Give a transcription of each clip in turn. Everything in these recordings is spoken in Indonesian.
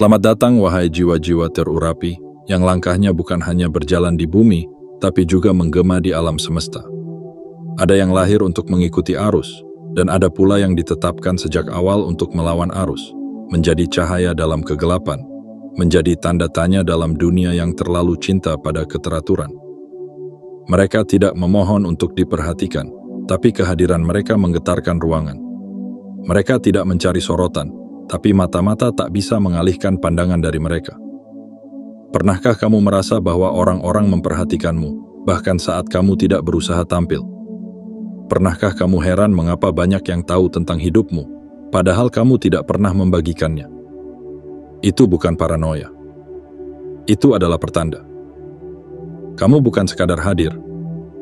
Selamat datang wahai jiwa-jiwa terurapi yang langkahnya bukan hanya berjalan di bumi, tapi juga menggema di alam semesta. Ada yang lahir untuk mengikuti arus, dan ada pula yang ditetapkan sejak awal untuk melawan arus, menjadi cahaya dalam kegelapan, menjadi tanda tanya dalam dunia yang terlalu cinta pada keteraturan. Mereka tidak memohon untuk diperhatikan, tapi kehadiran mereka menggetarkan ruangan. Mereka tidak mencari sorotan, tapi mata-mata tak bisa mengalihkan pandangan dari mereka. Pernahkah kamu merasa bahwa orang-orang memperhatikanmu, bahkan saat kamu tidak berusaha tampil? Pernahkah kamu heran mengapa banyak yang tahu tentang hidupmu, padahal kamu tidak pernah membagikannya? Itu bukan paranoia. Itu adalah pertanda. Kamu bukan sekadar hadir,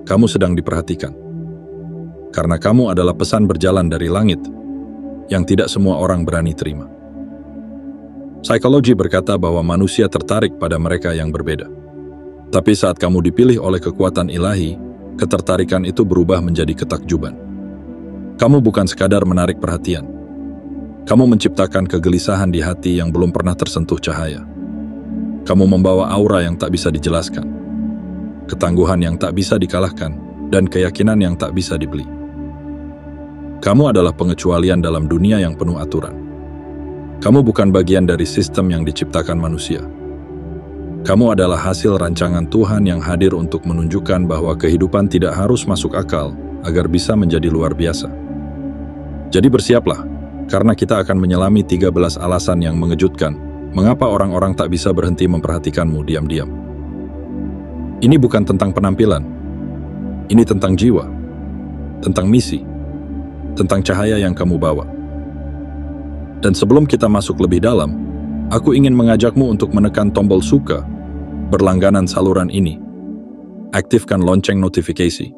kamu sedang diperhatikan. Karena kamu adalah pesan berjalan dari langit, yang tidak semua orang berani terima. Psikologi berkata bahwa manusia tertarik pada mereka yang berbeda. Tapi saat kamu dipilih oleh kekuatan ilahi, ketertarikan itu berubah menjadi ketakjuban. Kamu bukan sekadar menarik perhatian. Kamu menciptakan kegelisahan di hati yang belum pernah tersentuh cahaya. Kamu membawa aura yang tak bisa dijelaskan, ketangguhan yang tak bisa dikalahkan, dan keyakinan yang tak bisa dibeli. Kamu adalah pengecualian dalam dunia yang penuh aturan. Kamu bukan bagian dari sistem yang diciptakan manusia. Kamu adalah hasil rancangan Tuhan yang hadir untuk menunjukkan bahwa kehidupan tidak harus masuk akal agar bisa menjadi luar biasa. Jadi bersiaplah, karena kita akan menyelami 13 alasan yang mengejutkan mengapa orang-orang tak bisa berhenti memperhatikanmu diam-diam. Ini bukan tentang penampilan. Ini tentang jiwa, tentang misi, tentang cahaya yang kamu bawa. Dan sebelum kita masuk lebih dalam, aku ingin mengajakmu untuk menekan tombol suka, berlangganan saluran ini, aktifkan lonceng notifikasi,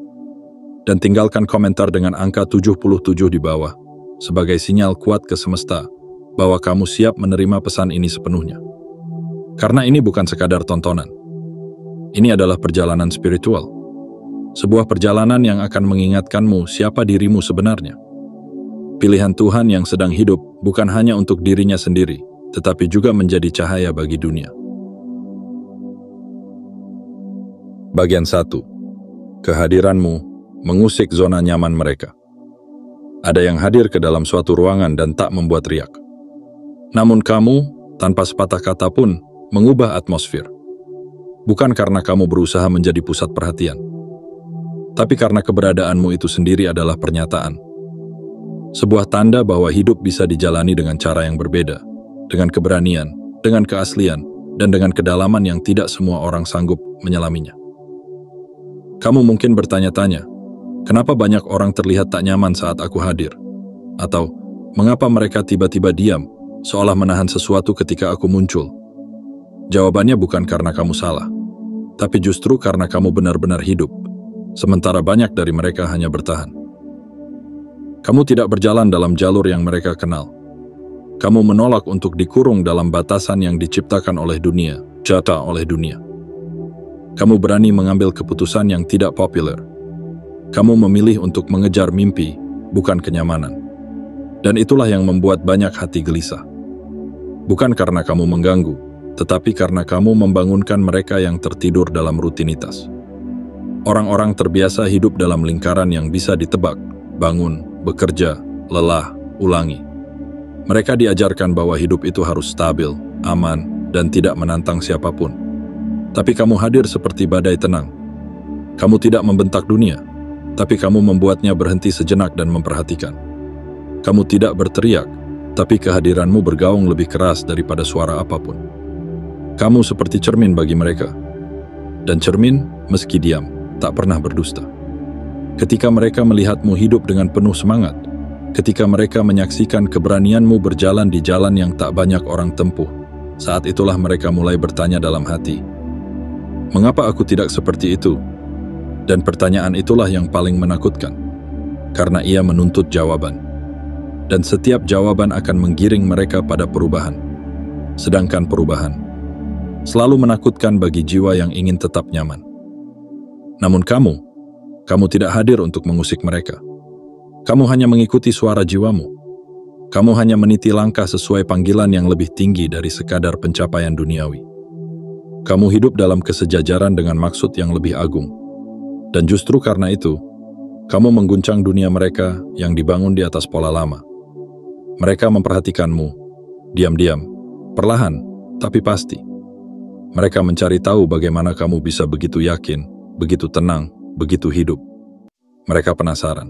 dan tinggalkan komentar dengan angka 77 di bawah, sebagai sinyal kuat ke semesta bahwa kamu siap menerima pesan ini sepenuhnya. Karena ini bukan sekadar tontonan. Ini adalah perjalanan spiritual. Sebuah perjalanan yang akan mengingatkanmu siapa dirimu sebenarnya. Pilihan Tuhan yang sedang hidup bukan hanya untuk dirinya sendiri, tetapi juga menjadi cahaya bagi dunia. Bagian 1. Kehadiranmu mengusik zona nyaman mereka. Ada yang hadir ke dalam suatu ruangan dan tak membuat riak. Namun kamu, tanpa sepatah kata pun, mengubah atmosfer. Bukan karena kamu berusaha menjadi pusat perhatian, tapi karena keberadaanmu itu sendiri adalah pernyataan. Sebuah tanda bahwa hidup bisa dijalani dengan cara yang berbeda, dengan keberanian, dengan keaslian, dan dengan kedalaman yang tidak semua orang sanggup menyelaminya. Kamu mungkin bertanya-tanya, kenapa banyak orang terlihat tak nyaman saat aku hadir? Atau, mengapa mereka tiba-tiba diam, seolah menahan sesuatu ketika aku muncul? Jawabannya bukan karena kamu salah, tapi justru karena kamu benar-benar hidup, sementara banyak dari mereka hanya bertahan. Kamu tidak berjalan dalam jalur yang mereka kenal. Kamu menolak untuk dikurung dalam batasan yang diciptakan oleh dunia, jatah oleh dunia. Kamu berani mengambil keputusan yang tidak populer. Kamu memilih untuk mengejar mimpi, bukan kenyamanan. Dan itulah yang membuat banyak hati gelisah. Bukan karena kamu mengganggu, tetapi karena kamu membangunkan mereka yang tertidur dalam rutinitas. Orang-orang terbiasa hidup dalam lingkaran yang bisa ditebak, bangun, bekerja, lelah, ulangi. Mereka diajarkan bahwa hidup itu harus stabil, aman, dan tidak menantang siapapun. Tapi kamu hadir seperti badai tenang. Kamu tidak membentak dunia, tapi kamu membuatnya berhenti sejenak dan memperhatikan. Kamu tidak berteriak, tapi kehadiranmu bergaung lebih keras daripada suara apapun. Kamu seperti cermin bagi mereka. Dan cermin, meski diam, tak pernah berdusta. Ketika mereka melihatmu hidup dengan penuh semangat, ketika mereka menyaksikan keberanianmu berjalan di jalan yang tak banyak orang tempuh, saat itulah mereka mulai bertanya dalam hati, mengapa aku tidak seperti itu? Dan pertanyaan itulah yang paling menakutkan, karena ia menuntut jawaban. Dan setiap jawaban akan menggiring mereka pada perubahan. Sedangkan perubahan selalu menakutkan bagi jiwa yang ingin tetap nyaman. Namun kamu tidak hadir untuk mengusik mereka. Kamu hanya mengikuti suara jiwamu. Kamu hanya meniti langkah sesuai panggilan yang lebih tinggi dari sekadar pencapaian duniawi. Kamu hidup dalam kesejajaran dengan maksud yang lebih agung. Dan justru karena itu, kamu mengguncang dunia mereka yang dibangun di atas pola lama. Mereka memperhatikanmu, diam-diam, perlahan, tapi pasti. Mereka mencari tahu bagaimana kamu bisa begitu yakin, begitu tenang, begitu hidup. Mereka penasaran.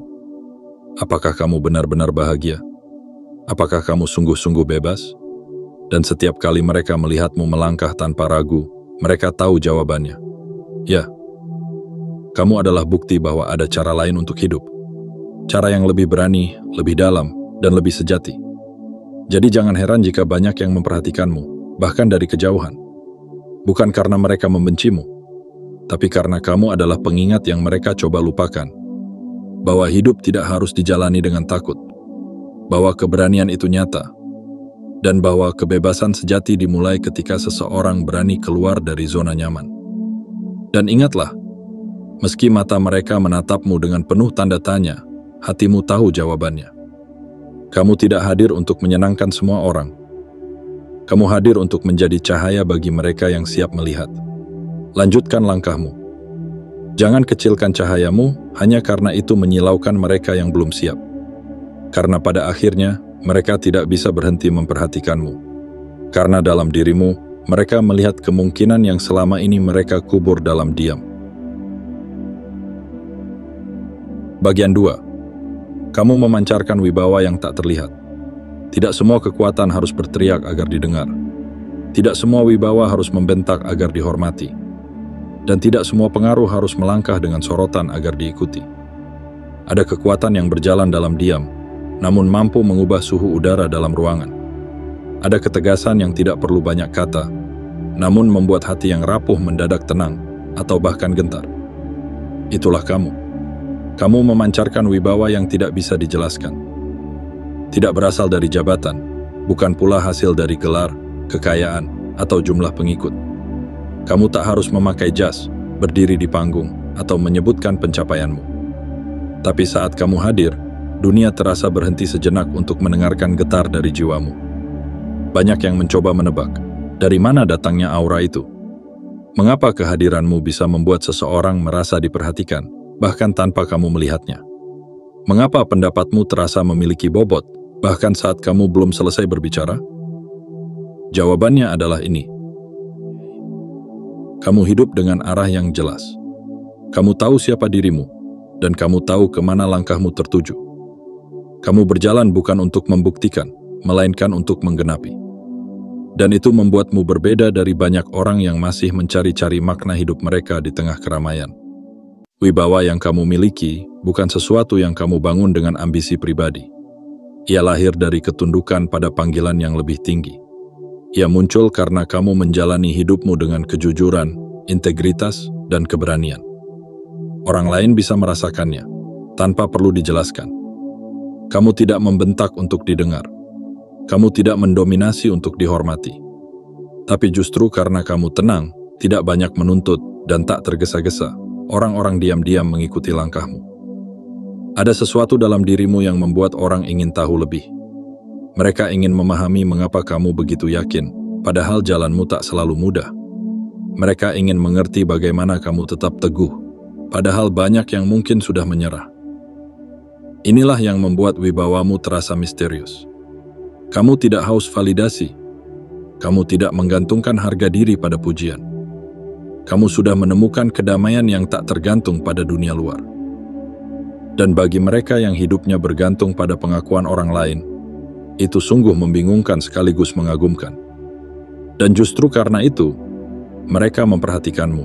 Apakah kamu benar-benar bahagia? Apakah kamu sungguh-sungguh bebas? Dan setiap kali mereka melihatmu melangkah tanpa ragu, mereka tahu jawabannya. Ya, kamu adalah bukti bahwa ada cara lain untuk hidup. Cara yang lebih berani, lebih dalam, dan lebih sejati. Jadi jangan heran jika banyak yang memperhatikanmu, bahkan dari kejauhan. Bukan karena mereka membencimu, tapi karena kamu adalah pengingat yang mereka coba lupakan. Bahwa hidup tidak harus dijalani dengan takut. Bahwa keberanian itu nyata, dan bahwa kebebasan sejati dimulai ketika seseorang berani keluar dari zona nyaman. Dan ingatlah, meski mata mereka menatapmu dengan penuh tanda tanya, hatimu tahu jawabannya. Kamu tidak hadir untuk menyenangkan semua orang. Kamu hadir untuk menjadi cahaya bagi mereka yang siap melihat. Lanjutkan langkahmu. Jangan kecilkan cahayamu hanya karena itu menyilaukan mereka yang belum siap. Karena pada akhirnya, mereka tidak bisa berhenti memperhatikanmu. Karena dalam dirimu, mereka melihat kemungkinan yang selama ini mereka kubur dalam diam. Bagian 2. Kamu memancarkan wibawa yang tak terlihat. Tidak semua kekuatan harus berteriak agar didengar. Tidak semua wibawa harus membentak agar dihormati. Dan tidak semua pengaruh harus melangkah dengan sorotan agar diikuti. Ada kekuatan yang berjalan dalam diam, namun mampu mengubah suhu udara dalam ruangan. Ada ketegasan yang tidak perlu banyak kata, namun membuat hati yang rapuh mendadak tenang atau bahkan gentar. Itulah kamu. Kamu memancarkan wibawa yang tidak bisa dijelaskan. Tidak berasal dari jabatan, bukan pula hasil dari gelar, kekayaan, atau jumlah pengikut. Kamu tak harus memakai jas, berdiri di panggung, atau menyebutkan pencapaianmu. Tapi saat kamu hadir, dunia terasa berhenti sejenak untuk mendengarkan getar dari jiwamu. Banyak yang mencoba menebak, dari mana datangnya aura itu? Mengapa kehadiranmu bisa membuat seseorang merasa diperhatikan, bahkan tanpa kamu melihatnya? Mengapa pendapatmu terasa memiliki bobot, bahkan saat kamu belum selesai berbicara? Jawabannya adalah ini. Kamu hidup dengan arah yang jelas. Kamu tahu siapa dirimu, dan kamu tahu kemana langkahmu tertuju. Kamu berjalan bukan untuk membuktikan, melainkan untuk menggenapi. Dan itu membuatmu berbeda dari banyak orang yang masih mencari-cari makna hidup mereka di tengah keramaian. Wibawa yang kamu miliki bukan sesuatu yang kamu bangun dengan ambisi pribadi. Ia lahir dari ketundukan pada panggilan yang lebih tinggi. Ia muncul karena kamu menjalani hidupmu dengan kejujuran, integritas, dan keberanian. Orang lain bisa merasakannya, tanpa perlu dijelaskan. Kamu tidak membentak untuk didengar. Kamu tidak mendominasi untuk dihormati. Tapi justru karena kamu tenang, tidak banyak menuntut, dan tak tergesa-gesa, orang-orang diam-diam mengikuti langkahmu. Ada sesuatu dalam dirimu yang membuat orang ingin tahu lebih. Mereka ingin memahami mengapa kamu begitu yakin, padahal jalanmu tak selalu mudah. Mereka ingin mengerti bagaimana kamu tetap teguh, padahal banyak yang mungkin sudah menyerah. Inilah yang membuat wibawamu terasa misterius. Kamu tidak haus validasi. Kamu tidak menggantungkan harga diri pada pujian. Kamu sudah menemukan kedamaian yang tak tergantung pada dunia luar. Dan bagi mereka yang hidupnya bergantung pada pengakuan orang lain, itu sungguh membingungkan sekaligus mengagumkan. Dan justru karena itu, mereka memperhatikanmu.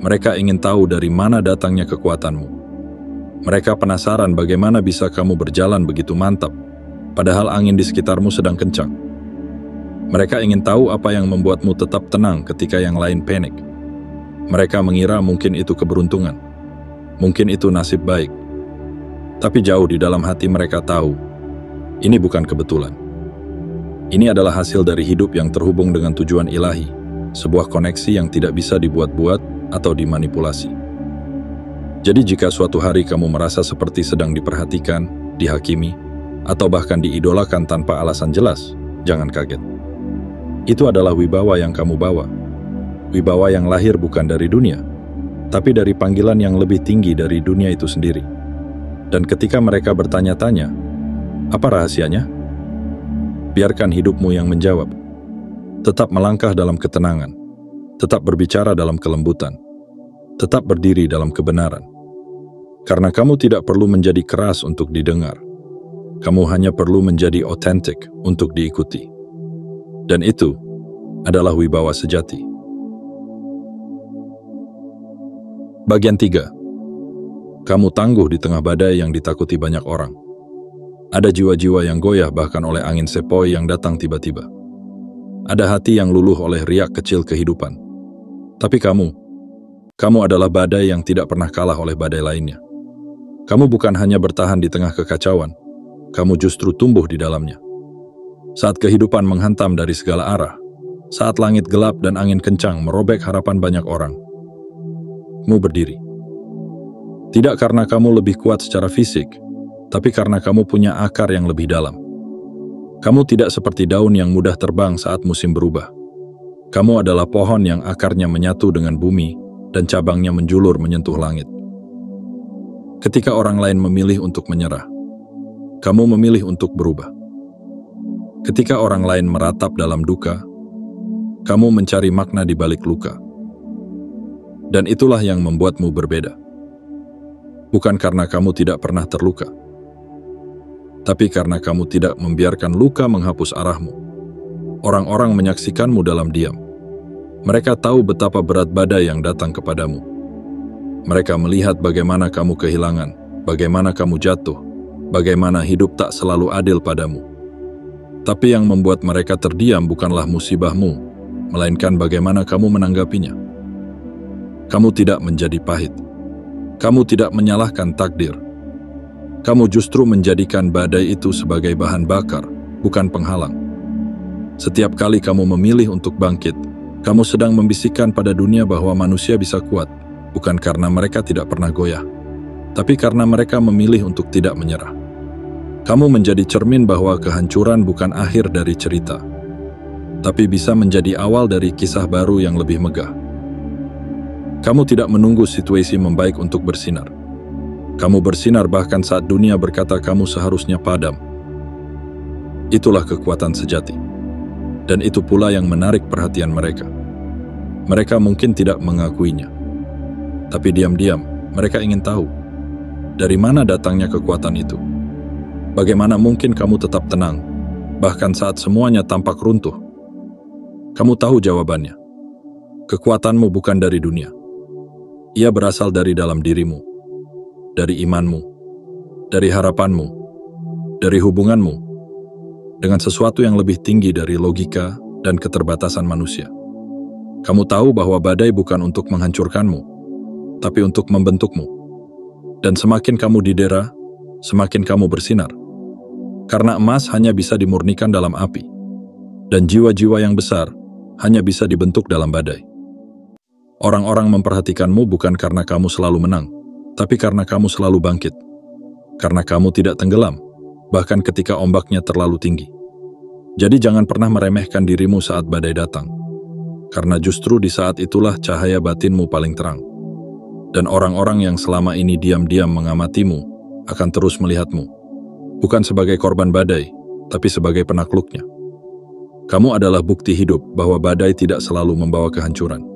Mereka ingin tahu dari mana datangnya kekuatanmu. Mereka penasaran bagaimana bisa kamu berjalan begitu mantap, padahal angin di sekitarmu sedang kencang. Mereka ingin tahu apa yang membuatmu tetap tenang ketika yang lain panik. Mereka mengira mungkin itu keberuntungan, mungkin itu nasib baik. Tapi jauh di dalam hati mereka tahu, ini bukan kebetulan. Ini adalah hasil dari hidup yang terhubung dengan tujuan ilahi, sebuah koneksi yang tidak bisa dibuat-buat atau dimanipulasi. Jadi jika suatu hari kamu merasa seperti sedang diperhatikan, dihakimi, atau bahkan diidolakan tanpa alasan jelas, jangan kaget. Itu adalah wibawa yang kamu bawa. Wibawa yang lahir bukan dari dunia, tapi dari panggilan yang lebih tinggi dari dunia itu sendiri. Dan ketika mereka bertanya-tanya, apa rahasianya? Biarkan hidupmu yang menjawab. Tetap melangkah dalam ketenangan, tetap berbicara dalam kelembutan, tetap berdiri dalam kebenaran. Karena kamu tidak perlu menjadi keras untuk didengar. Kamu hanya perlu menjadi otentik untuk diikuti. Dan itu adalah wibawa sejati. Bagian 3. Kamu tangguh di tengah badai yang ditakuti banyak orang. Ada jiwa-jiwa yang goyah bahkan oleh angin sepoi yang datang tiba-tiba. Ada hati yang luluh oleh riak kecil kehidupan. Tapi kamu adalah badai yang tidak pernah kalah oleh badai lainnya. Kamu bukan hanya bertahan di tengah kekacauan, kamu justru tumbuh di dalamnya. Saat kehidupan menghantam dari segala arah, saat langit gelap dan angin kencang merobek harapan banyak orang, kamu berdiri. Tidak karena kamu lebih kuat secara fisik, tapi karena kamu punya akar yang lebih dalam. Kamu tidak seperti daun yang mudah terbang saat musim berubah. Kamu adalah pohon yang akarnya menyatu dengan bumi dan cabangnya menjulur menyentuh langit. Ketika orang lain memilih untuk menyerah, kamu memilih untuk berubah. Ketika orang lain meratap dalam duka, kamu mencari makna di balik luka. Dan itulah yang membuatmu berbeda. Bukan karena kamu tidak pernah terluka, tapi karena kamu tidak membiarkan luka menghapus arahmu. Orang-orang menyaksikanmu dalam diam. Mereka tahu betapa berat badai yang datang kepadamu. Mereka melihat bagaimana kamu kehilangan, bagaimana kamu jatuh, bagaimana hidup tak selalu adil padamu. Tapi yang membuat mereka terdiam bukanlah musibahmu, melainkan bagaimana kamu menanggapinya. Kamu tidak menjadi pahit. Kamu tidak menyalahkan takdir. Kamu justru menjadikan badai itu sebagai bahan bakar, bukan penghalang. Setiap kali kamu memilih untuk bangkit, kamu sedang membisikkan pada dunia bahwa manusia bisa kuat, bukan karena mereka tidak pernah goyah, tapi karena mereka memilih untuk tidak menyerah. Kamu menjadi cermin bahwa kehancuran bukan akhir dari cerita, tapi bisa menjadi awal dari kisah baru yang lebih megah. Kamu tidak menunggu situasi membaik untuk bersinar. Kamu bersinar bahkan saat dunia berkata kamu seharusnya padam. Itulah kekuatan sejati. Dan itu pula yang menarik perhatian mereka. Mereka mungkin tidak mengakuinya. Tapi diam-diam, mereka ingin tahu, dari mana datangnya kekuatan itu? Bagaimana mungkin kamu tetap tenang, bahkan saat semuanya tampak runtuh? Kamu tahu jawabannya. Kekuatanmu bukan dari dunia. Ia berasal dari dalam dirimu, dari imanmu, dari harapanmu, dari hubunganmu, dengan sesuatu yang lebih tinggi dari logika dan keterbatasan manusia. Kamu tahu bahwa badai bukan untuk menghancurkanmu, tapi untuk membentukmu. Dan semakin kamu didera, semakin kamu bersinar. Karena emas hanya bisa dimurnikan dalam api, dan jiwa-jiwa yang besar hanya bisa dibentuk dalam badai. Orang-orang memperhatikanmu bukan karena kamu selalu menang, tapi karena kamu selalu bangkit. Karena kamu tidak tenggelam, bahkan ketika ombaknya terlalu tinggi. Jadi jangan pernah meremehkan dirimu saat badai datang, karena justru di saat itulah cahaya batinmu paling terang. Dan orang-orang yang selama ini diam-diam mengamatimu akan terus melihatmu, bukan sebagai korban badai, tapi sebagai penakluknya. Kamu adalah bukti hidup bahwa badai tidak selalu membawa kehancuran.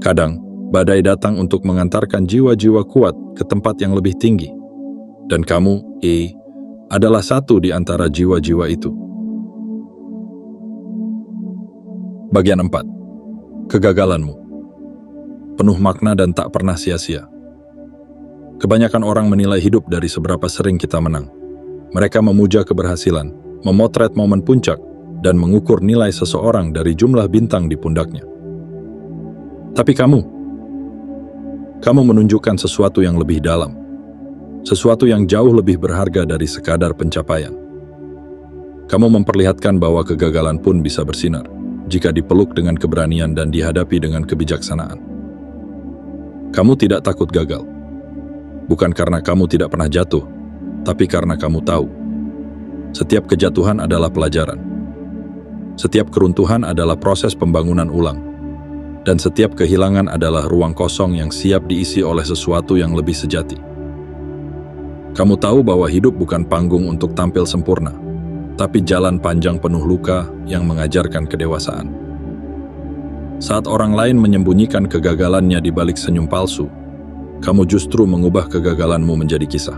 Kadang, badai datang untuk mengantarkan jiwa-jiwa kuat ke tempat yang lebih tinggi. Dan kamu, adalah satu di antara jiwa-jiwa itu. Bagian 4. Kegagalanmu. Penuh makna dan tak pernah sia-sia. Kebanyakan orang menilai hidup dari seberapa sering kita menang. Mereka memuja keberhasilan, memotret momen puncak, dan mengukur nilai seseorang dari jumlah bintang di pundaknya. Tapi kamu menunjukkan sesuatu yang lebih dalam, sesuatu yang jauh lebih berharga dari sekadar pencapaian. Kamu memperlihatkan bahwa kegagalan pun bisa bersinar, jika dipeluk dengan keberanian dan dihadapi dengan kebijaksanaan. Kamu tidak takut gagal, bukan karena kamu tidak pernah jatuh, tapi karena kamu tahu, Setiap kejatuhan adalah pelajaran. Setiap keruntuhan adalah proses pembangunan ulang. Dan setiap kehilangan adalah ruang kosong yang siap diisi oleh sesuatu yang lebih sejati. Kamu tahu bahwa hidup bukan panggung untuk tampil sempurna, tapi jalan panjang penuh luka yang mengajarkan kedewasaan. Saat orang lain menyembunyikan kegagalannya di balik senyum palsu, kamu justru mengubah kegagalanmu menjadi kisah.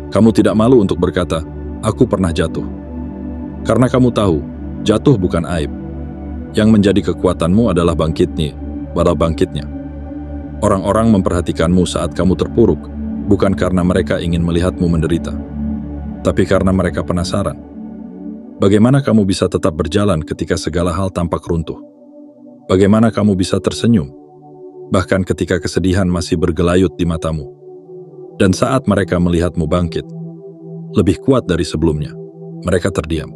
Kamu tidak malu untuk berkata, "Aku pernah jatuh." Karena kamu tahu, jatuh bukan aib. Yang menjadi kekuatanmu adalah bangkitnya. Orang-orang memperhatikanmu saat kamu terpuruk, bukan karena mereka ingin melihatmu menderita, tapi karena mereka penasaran. Bagaimana kamu bisa tetap berjalan ketika segala hal tampak runtuh? Bagaimana kamu bisa tersenyum, bahkan ketika kesedihan masih bergelayut di matamu? Dan saat mereka melihatmu bangkit, lebih kuat dari sebelumnya, mereka terdiam.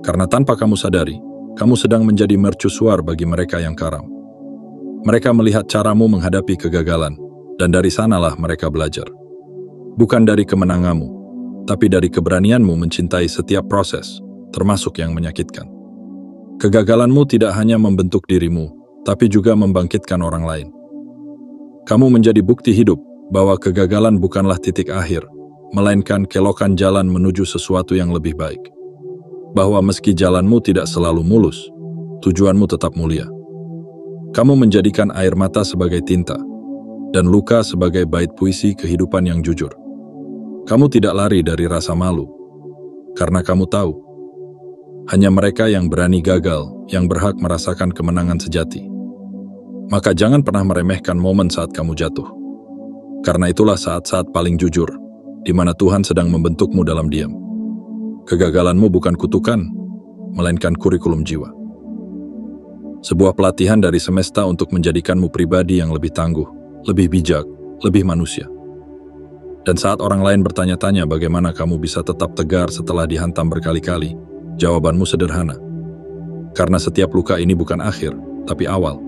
Karena tanpa kamu sadari, kamu sedang menjadi mercusuar bagi mereka yang karam. Mereka melihat caramu menghadapi kegagalan, dan dari sanalah mereka belajar. Bukan dari kemenanganmu, tapi dari keberanianmu mencintai setiap proses, termasuk yang menyakitkan. Kegagalanmu tidak hanya membentuk dirimu, tapi juga membangkitkan orang lain. Kamu menjadi bukti hidup bahwa kegagalan bukanlah titik akhir, melainkan kelokan jalan menuju sesuatu yang lebih baik. Bahwa meski jalanmu tidak selalu mulus, tujuanmu tetap mulia. Kamu menjadikan air mata sebagai tinta, dan luka sebagai bait puisi kehidupan yang jujur. Kamu tidak lari dari rasa malu, karena kamu tahu, hanya mereka yang berani gagal yang berhak merasakan kemenangan sejati. Maka jangan pernah meremehkan momen saat kamu jatuh. Karena itulah saat-saat paling jujur, di mana Tuhan sedang membentukmu dalam diam. Kegagalanmu bukan kutukan, melainkan kurikulum jiwa. Sebuah pelatihan dari semesta untuk menjadikanmu pribadi yang lebih tangguh, lebih bijak, lebih manusia. Dan saat orang lain bertanya-tanya bagaimana kamu bisa tetap tegar setelah dihantam berkali-kali, jawabanmu sederhana. Karena setiap luka ini bukan akhir, tapi awal.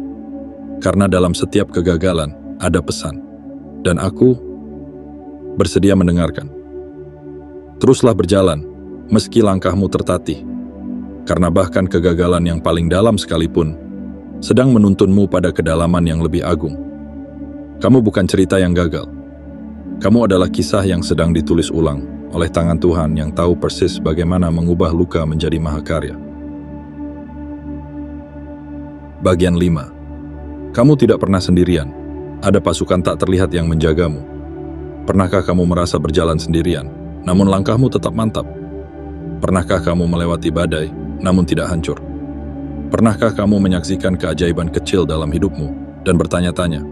Karena dalam setiap kegagalan ada pesan. Dan aku bersedia mendengarkan. Teruslah berjalan, meski langkahmu tertatih. Karena bahkan kegagalan yang paling dalam sekalipun sedang menuntunmu pada kedalaman yang lebih agung. Kamu bukan cerita yang gagal. Kamu adalah kisah yang sedang ditulis ulang oleh tangan Tuhan yang tahu persis bagaimana mengubah luka menjadi mahakarya. Bagian 5. Kamu tidak pernah sendirian. Ada pasukan tak terlihat yang menjagamu. Pernahkah kamu merasa berjalan sendirian, namun langkahmu tetap mantap? Pernahkah kamu melewati badai, namun tidak hancur? Pernahkah kamu menyaksikan keajaiban kecil dalam hidupmu dan bertanya-tanya,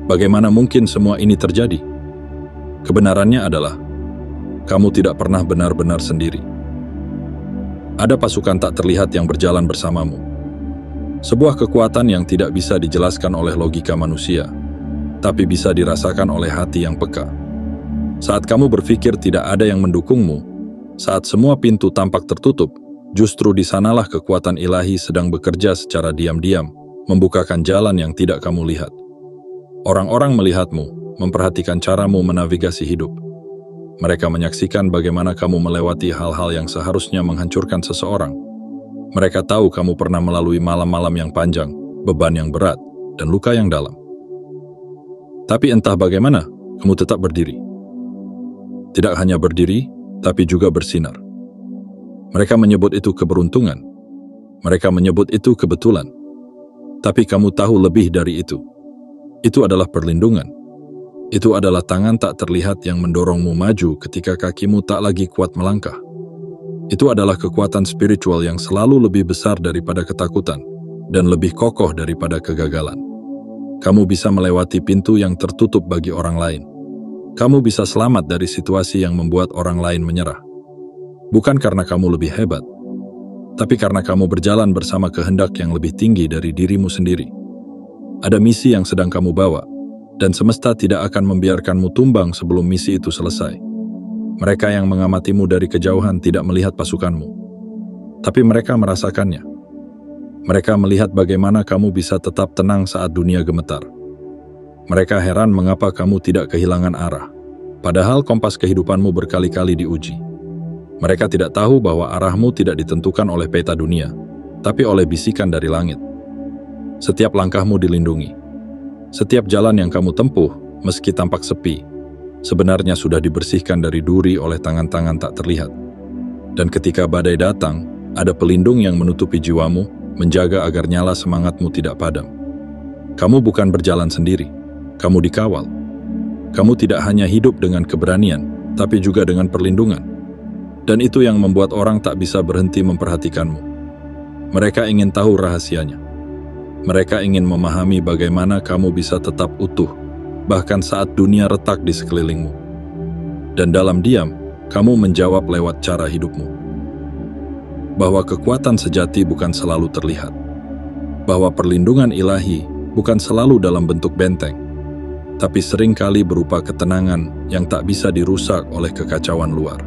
bagaimana mungkin semua ini terjadi? Kebenarannya adalah, kamu tidak pernah benar-benar sendiri. Ada pasukan tak terlihat yang berjalan bersamamu. Sebuah kekuatan yang tidak bisa dijelaskan oleh logika manusia, tapi bisa dirasakan oleh hati yang peka. Saat kamu berpikir tidak ada yang mendukungmu, saat semua pintu tampak tertutup, justru di sanalah kekuatan ilahi sedang bekerja secara diam-diam, membukakan jalan yang tidak kamu lihat. Orang-orang melihatmu, memperhatikan caramu menavigasi hidup. Mereka menyaksikan bagaimana kamu melewati hal-hal yang seharusnya menghancurkan seseorang. Mereka tahu kamu pernah melalui malam-malam yang panjang, beban yang berat, dan luka yang dalam. Tapi entah bagaimana, kamu tetap berdiri. Tidak hanya berdiri, tapi juga bersinar. Mereka menyebut itu keberuntungan. Mereka menyebut itu kebetulan. Tapi kamu tahu lebih dari itu. Itu adalah perlindungan. Itu adalah tangan tak terlihat yang mendorongmu maju ketika kakimu tak lagi kuat melangkah. Itu adalah kekuatan spiritual yang selalu lebih besar daripada ketakutan dan lebih kokoh daripada kegagalan. Kamu bisa melewati pintu yang tertutup bagi orang lain. Kamu bisa selamat dari situasi yang membuat orang lain menyerah. Bukan karena kamu lebih hebat, tapi karena kamu berjalan bersama kehendak yang lebih tinggi dari dirimu sendiri. Ada misi yang sedang kamu bawa, dan semesta tidak akan membiarkanmu tumbang sebelum misi itu selesai. Mereka yang mengamatimu dari kejauhan tidak melihat pasukanmu, tapi mereka merasakannya. Mereka melihat bagaimana kamu bisa tetap tenang saat dunia gemetar. Mereka heran mengapa kamu tidak kehilangan arah, padahal kompas kehidupanmu berkali-kali diuji. Mereka tidak tahu bahwa arahmu tidak ditentukan oleh peta dunia, tapi oleh bisikan dari langit. Setiap langkahmu dilindungi. Setiap jalan yang kamu tempuh, meski tampak sepi, sebenarnya sudah dibersihkan dari duri oleh tangan-tangan tak terlihat. Dan ketika badai datang, ada pelindung yang menutupi jiwamu, menjaga agar nyala semangatmu tidak padam. Kamu bukan berjalan sendiri, kamu dikawal. Kamu tidak hanya hidup dengan keberanian, tapi juga dengan perlindungan. Dan itu yang membuat orang tak bisa berhenti memperhatikanmu. Mereka ingin tahu rahasianya. Mereka ingin memahami bagaimana kamu bisa tetap utuh, bahkan saat dunia retak di sekelilingmu. Dan dalam diam, kamu menjawab lewat cara hidupmu. Bahwa kekuatan sejati bukan selalu terlihat. Bahwa perlindungan ilahi bukan selalu dalam bentuk benteng, tapi seringkali berupa ketenangan yang tak bisa dirusak oleh kekacauan luar.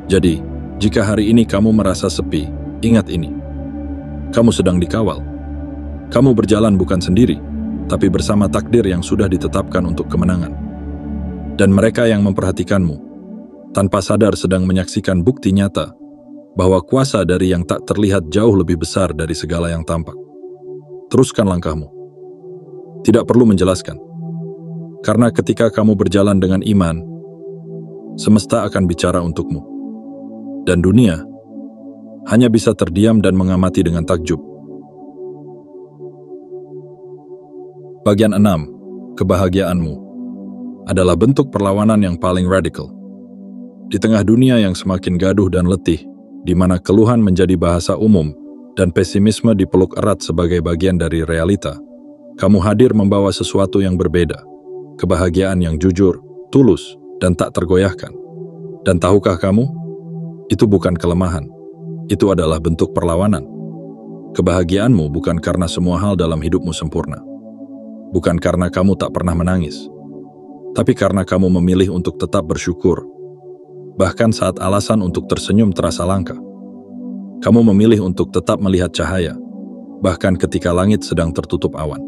Jadi, jika hari ini kamu merasa sepi, ingat ini. Kamu sedang dikawal. Kamu berjalan bukan sendiri, tapi bersama takdir yang sudah ditetapkan untuk kemenangan. Dan mereka yang memperhatikanmu, tanpa sadar sedang menyaksikan bukti nyata bahwa kuasa dari yang tak terlihat jauh lebih besar dari segala yang tampak. Teruskan langkahmu. Tidak perlu menjelaskan. Karena ketika kamu berjalan dengan iman, semesta akan bicara untukmu. Dan dunia hanya bisa terdiam dan mengamati dengan takjub. Bagian 6. Kebahagiaanmu adalah bentuk perlawanan yang paling radikal. Di tengah dunia yang semakin gaduh dan letih, di mana keluhan menjadi bahasa umum dan pesimisme dipeluk erat sebagai bagian dari realita, kamu hadir membawa sesuatu yang berbeda, kebahagiaan yang jujur, tulus, dan tak tergoyahkan. Dan tahukah kamu? Itu bukan kelemahan, itu adalah bentuk perlawanan. Kebahagiaanmu bukan karena semua hal dalam hidupmu sempurna. Bukan karena kamu tak pernah menangis, tapi karena kamu memilih untuk tetap bersyukur, bahkan saat alasan untuk tersenyum terasa langka. Kamu memilih untuk tetap melihat cahaya, bahkan ketika langit sedang tertutup awan.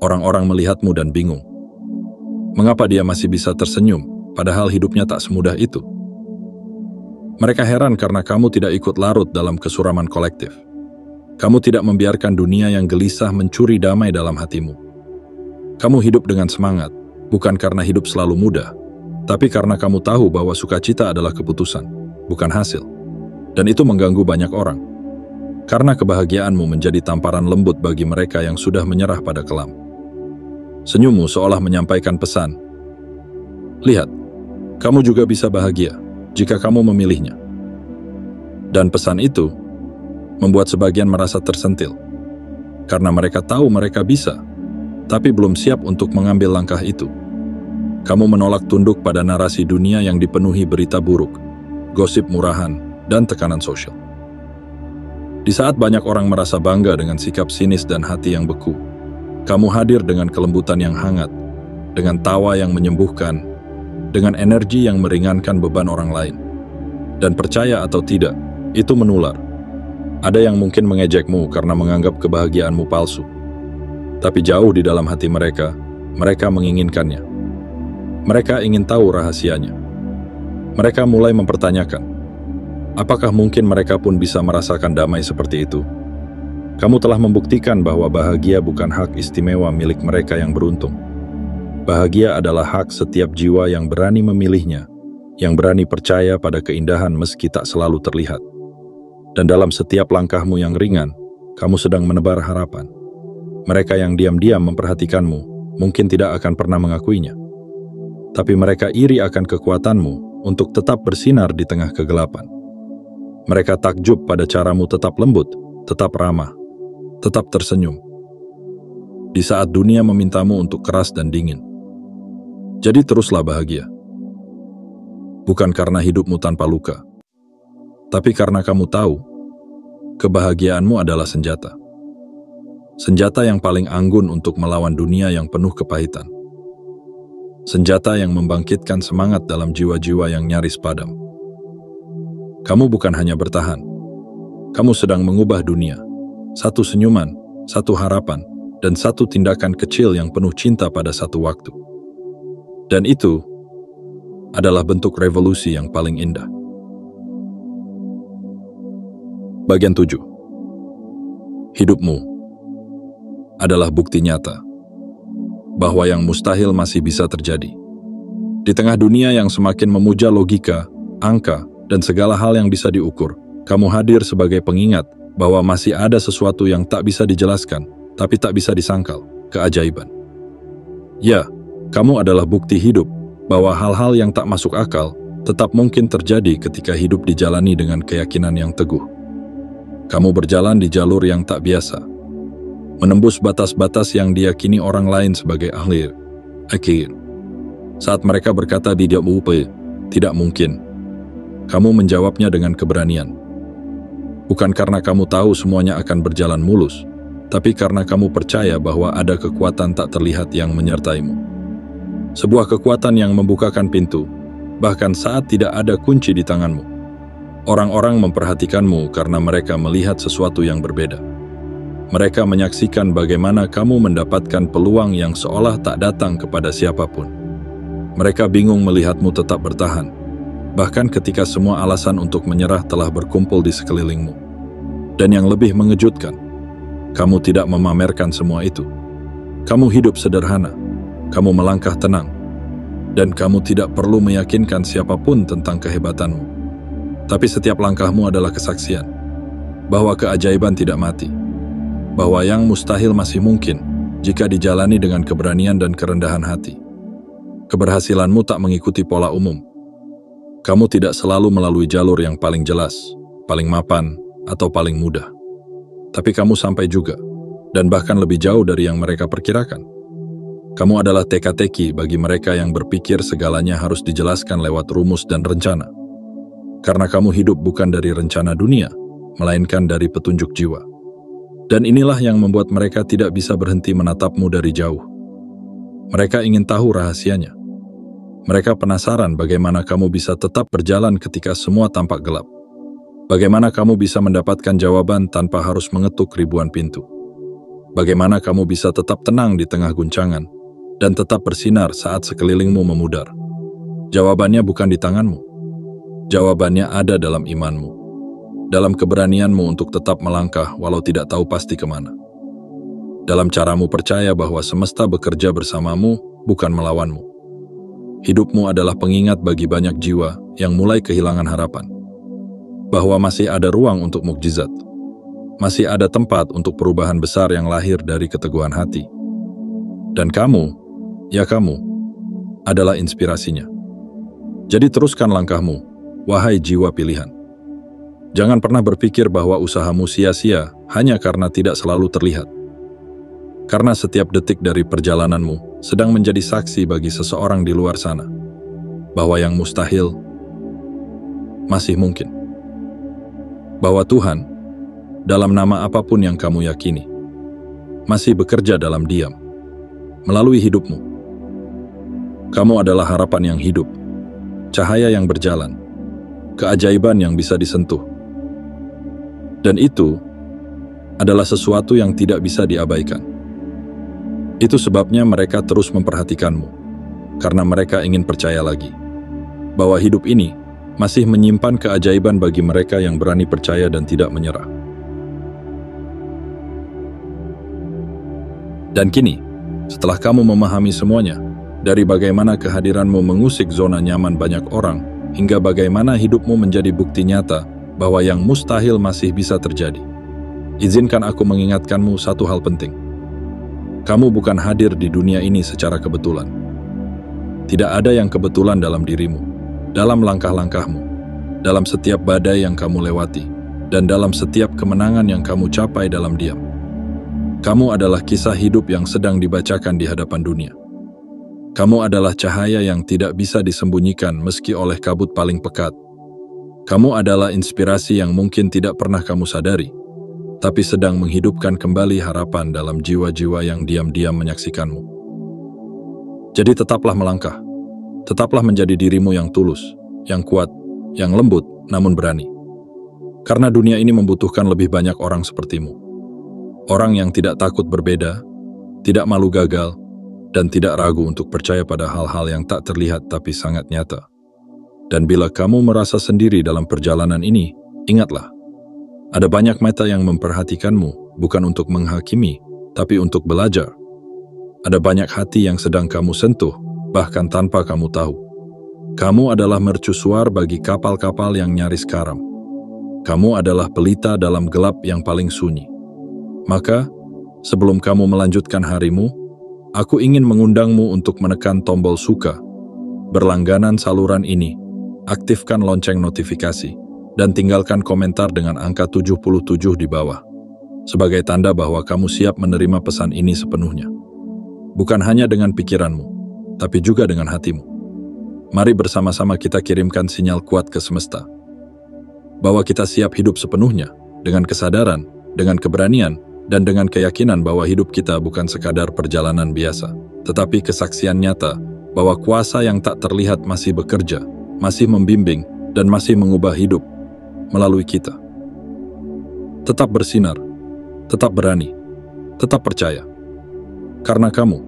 Orang-orang melihatmu dan bingung. Mengapa dia masih bisa tersenyum, padahal hidupnya tak semudah itu? Mereka heran karena kamu tidak ikut larut dalam kesuraman kolektif. Kamu tidak membiarkan dunia yang gelisah mencuri damai dalam hatimu. Kamu hidup dengan semangat, bukan karena hidup selalu mudah, tapi karena kamu tahu bahwa sukacita adalah keputusan, bukan hasil. Dan itu mengganggu banyak orang. Karena kebahagiaanmu menjadi tamparan lembut bagi mereka yang sudah menyerah pada kelam. Senyummu seolah menyampaikan pesan. Lihat, kamu juga bisa bahagia jika kamu memilihnya. Dan pesan itu membuat sebagian merasa tersentil, karena mereka tahu mereka bisa, tapi belum siap untuk mengambil langkah itu. Kamu menolak tunduk pada narasi dunia yang dipenuhi berita buruk, gosip murahan, dan tekanan sosial. Di saat banyak orang merasa bangga dengan sikap sinis dan hati yang beku, kamu hadir dengan kelembutan yang hangat, dengan tawa yang menyembuhkan, dengan energi yang meringankan beban orang lain. Dan percaya atau tidak, itu menular. Ada yang mungkin mengejekmu karena menganggap kebahagiaanmu palsu. Tapi jauh di dalam hati mereka, mereka menginginkannya. Mereka ingin tahu rahasianya. Mereka mulai mempertanyakan, apakah mungkin mereka pun bisa merasakan damai seperti itu? Kamu telah membuktikan bahwa bahagia bukan hak istimewa milik mereka yang beruntung. Bahagia adalah hak setiap jiwa yang berani memilihnya, yang berani percaya pada keindahan meski tak selalu terlihat. Dan dalam setiap langkahmu yang ringan, kamu sedang menebar harapan. Mereka yang diam-diam memperhatikanmu mungkin tidak akan pernah mengakuinya. Tapi mereka iri akan kekuatanmu untuk tetap bersinar di tengah kegelapan. Mereka takjub pada caramu tetap lembut, tetap ramah, tetap tersenyum. Di saat dunia memintamu untuk keras dan dingin. Jadi teruslah bahagia. Bukan karena hidupmu tanpa luka, tapi karena kamu tahu, kebahagiaanmu adalah senjata. Senjata yang paling anggun untuk melawan dunia yang penuh kepahitan. Senjata yang membangkitkan semangat dalam jiwa-jiwa yang nyaris padam. Kamu bukan hanya bertahan, kamu sedang mengubah dunia. Satu senyuman, satu harapan, dan satu tindakan kecil yang penuh cinta pada satu waktu. Dan itu adalah bentuk revolusi yang paling indah. Bagian 7. Hidupmu adalah bukti nyata bahwa yang mustahil masih bisa terjadi. Di tengah dunia yang semakin memuja logika, angka, dan segala hal yang bisa diukur, kamu hadir sebagai pengingat bahwa masih ada sesuatu yang tak bisa dijelaskan, tapi tak bisa disangkal, keajaiban. Ya, kamu adalah bukti hidup bahwa hal-hal yang tak masuk akal tetap mungkin terjadi ketika hidup dijalani dengan keyakinan yang teguh. Kamu berjalan di jalur yang tak biasa, menembus batas-batas yang diyakini orang lain sebagai ahli. Saat mereka berkata tidak mungkin, kamu menjawabnya dengan keberanian. Bukan karena kamu tahu semuanya akan berjalan mulus, tapi karena kamu percaya bahwa ada kekuatan tak terlihat yang menyertaimu. Sebuah kekuatan yang membukakan pintu, bahkan saat tidak ada kunci di tanganmu. Orang-orang memperhatikanmu karena mereka melihat sesuatu yang berbeda. Mereka menyaksikan bagaimana kamu mendapatkan peluang yang seolah tak datang kepada siapapun. Mereka bingung melihatmu tetap bertahan, bahkan ketika semua alasan untuk menyerah telah berkumpul di sekelilingmu. Dan yang lebih mengejutkan, kamu tidak memamerkan semua itu. Kamu hidup sederhana, kamu melangkah tenang, dan kamu tidak perlu meyakinkan siapapun tentang kehebatanmu. Tapi setiap langkahmu adalah kesaksian bahwa keajaiban tidak mati, bahwa yang mustahil masih mungkin jika dijalani dengan keberanian dan kerendahan hati. Keberhasilanmu tak mengikuti pola umum. Kamu tidak selalu melalui jalur yang paling jelas, paling mapan, atau paling mudah. Tapi kamu sampai juga, dan bahkan lebih jauh dari yang mereka perkirakan. Kamu adalah teka-teki bagi mereka yang berpikir segalanya harus dijelaskan lewat rumus dan rencana. Karena kamu hidup bukan dari rencana dunia, melainkan dari petunjuk jiwa. Dan inilah yang membuat mereka tidak bisa berhenti menatapmu dari jauh. Mereka ingin tahu rahasianya. Mereka penasaran bagaimana kamu bisa tetap berjalan ketika semua tampak gelap. Bagaimana kamu bisa mendapatkan jawaban tanpa harus mengetuk ribuan pintu. Bagaimana kamu bisa tetap tenang di tengah guncangan dan tetap bersinar saat sekelilingmu memudar. Jawabannya bukan di tanganmu. Jawabannya ada dalam imanmu, dalam keberanianmu untuk tetap melangkah walau tidak tahu pasti kemana. Dalam caramu percaya bahwa semesta bekerja bersamamu, bukan melawanmu. Hidupmu adalah pengingat bagi banyak jiwa yang mulai kehilangan harapan. Bahwa masih ada ruang untuk mukjizat. Masih ada tempat untuk perubahan besar yang lahir dari keteguhan hati. Dan kamu, ya kamu, adalah inspirasinya. Jadi teruskan langkahmu, wahai jiwa pilihan. Jangan pernah berpikir bahwa usahamu sia-sia hanya karena tidak selalu terlihat. Karena setiap detik dari perjalananmu sedang menjadi saksi bagi seseorang di luar sana, bahwa yang mustahil masih mungkin. Bahwa Tuhan, dalam nama apapun yang kamu yakini, masih bekerja dalam diam, melalui hidupmu. Kamu adalah harapan yang hidup, cahaya yang berjalan, keajaiban yang bisa disentuh. Dan itu adalah sesuatu yang tidak bisa diabaikan. Itu sebabnya mereka terus memperhatikanmu, karena mereka ingin percaya lagi bahwa hidup ini masih menyimpan keajaiban bagi mereka yang berani percaya dan tidak menyerah. Dan kini, setelah kamu memahami semuanya, dari bagaimana kehadiranmu mengusik zona nyaman banyak orang, hingga bagaimana hidupmu menjadi bukti nyata bahwa yang mustahil masih bisa terjadi. Izinkan aku mengingatkanmu satu hal penting. Kamu bukan hadir di dunia ini secara kebetulan. Tidak ada yang kebetulan dalam dirimu, dalam langkah-langkahmu, dalam setiap badai yang kamu lewati, dan dalam setiap kemenangan yang kamu capai dalam diam. Kamu adalah kisah hidup yang sedang dibacakan di hadapan dunia. Kamu adalah cahaya yang tidak bisa disembunyikan meski oleh kabut paling pekat. Kamu adalah inspirasi yang mungkin tidak pernah kamu sadari, tapi sedang menghidupkan kembali harapan dalam jiwa-jiwa yang diam-diam menyaksikanmu. Jadi tetaplah melangkah, tetaplah menjadi dirimu yang tulus, yang kuat, yang lembut, namun berani. Karena dunia ini membutuhkan lebih banyak orang sepertimu. Orang yang tidak takut berbeda, tidak malu gagal, dan tidak ragu untuk percaya pada hal-hal yang tak terlihat tapi sangat nyata. Dan bila kamu merasa sendiri dalam perjalanan ini, ingatlah, ada banyak mata yang memperhatikanmu, bukan untuk menghakimi, tapi untuk belajar. Ada banyak hati yang sedang kamu sentuh, bahkan tanpa kamu tahu. Kamu adalah mercusuar bagi kapal-kapal yang nyaris karam. Kamu adalah pelita dalam gelap yang paling sunyi. Maka, sebelum kamu melanjutkan harimu, aku ingin mengundangmu untuk menekan tombol suka, berlangganan saluran ini, aktifkan lonceng notifikasi, dan tinggalkan komentar dengan angka 77 di bawah, sebagai tanda bahwa kamu siap menerima pesan ini sepenuhnya. Bukan hanya dengan pikiranmu, tapi juga dengan hatimu. Mari bersama-sama kita kirimkan sinyal kuat ke semesta, bahwa kita siap hidup sepenuhnya, dengan kesadaran, dengan keberanian, dan dengan keyakinan bahwa hidup kita bukan sekadar perjalanan biasa, tetapi kesaksian nyata bahwa kuasa yang tak terlihat masih bekerja, masih membimbing, dan masih mengubah hidup melalui kita. Tetap bersinar, tetap berani, tetap percaya. Karena kamu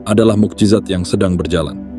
adalah mukjizat yang sedang berjalan.